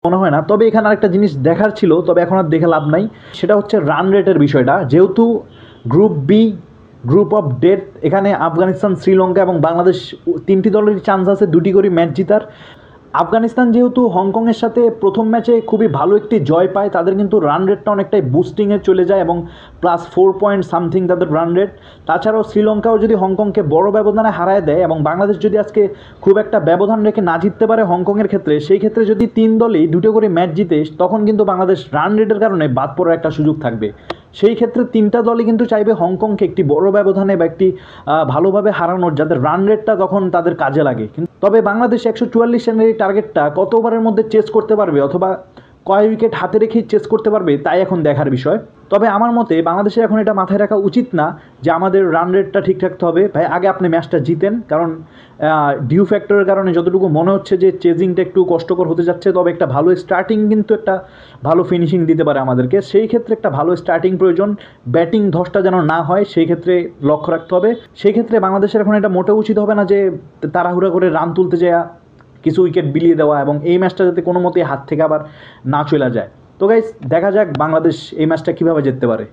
মনে হয় না। তবে এখানে আরেকটা জিনিস দেখার ছিল, তবে এখন আর দেখে লাভ নাই, সেটা হচ্ছে রান রেটের বিষয়টা। যেহেতু group B, group of death, এখানে আফগানিস্তান, শ্রীলঙ্কা এবং বাংলাদেশ তিনটি দলেরই চান্স আছে দুটি করে ম্যাচ জেতার। আফগানিস্তান যেহেতু হংকংয়ের সাথে প্রথম ম্যাচে খুবই ভালো একটি জয় পায়, তাদের কিন্তু রান রেটটা অনেকটাই বুস্টিংয়ে চলে যায় এবং +4 পয়েন্ট সামথিং তাদের রান রেট। তাছাড়াও শ্রীলঙ্কাও যদি হংকংকে বড় ব্যবধানে হারায় দেয় এবং বাংলাদেশ যদি আজকে খুব একটা ব্যবধান রেখে না জিততে পারে হংকংয়ের ক্ষেত্রে, সেই ক্ষেত্রে যদি তিন দলই দুটো করে ম্যাচ জিতে, তখন কিন্তু বাংলাদেশ রান রেটের কারণে বাদ পড়ার একটা সুযোগ থাকবে। সেই ক্ষেত্রে তিনটা দলই কিন্তু চাইবে হংকংকে একটি বড় ব্যবধানে বা একটি ভালোভাবে হারানোর, যাতে রান রেটটা তখন তাদের কাজে লাগে। তবে বাংলাদেশ 144 রানের এই টার্গেটটা কত ওভারের মধ্যে চেস করতে পারবে, অথবা কয় উইকেট হাতে রেখেই চেস করতে পারবে, তাই এখন দেখার বিষয়। তবে আমার মতে বাংলাদেশের এখন এটা মাথায় রাখা উচিত না যে আমাদের রান রেটটা ঠিক রাখতে হবে। ভাই আগে আপনি ম্যাচটা জিতেন, কারণ ডিউ ফ্যাক্টরের কারণে যতটুকু মনে হচ্ছে যে চেজিংটা একটু কষ্টকর হতে যাচ্ছে। তবে একটা ভালো স্টার্টিং কিন্তু একটা ভালো ফিনিশিং দিতে পারে আমাদেরকে। সেই ক্ষেত্রে একটা ভালো স্টার্টিং প্রয়োজন, ব্যাটিং ধসটা যেন না হয় সেই ক্ষেত্রে লক্ষ্য রাখতে হবে। সেই ক্ষেত্রে বাংলাদেশের এখন এটা মোটেও উচিত হবে না যে তাড়াহুড়া করে রান তুলতে যায় কিছু উইকেট বিলিয়ে দেওয়া, এবং এই ম্যাচটা যাতে কোনো মতেই হাত থেকে আবার না চলে যায়। তো গাইস, দেখা যাক বাংলাদেশ এই ম্যাচটা কীভাবে জিততে পারে।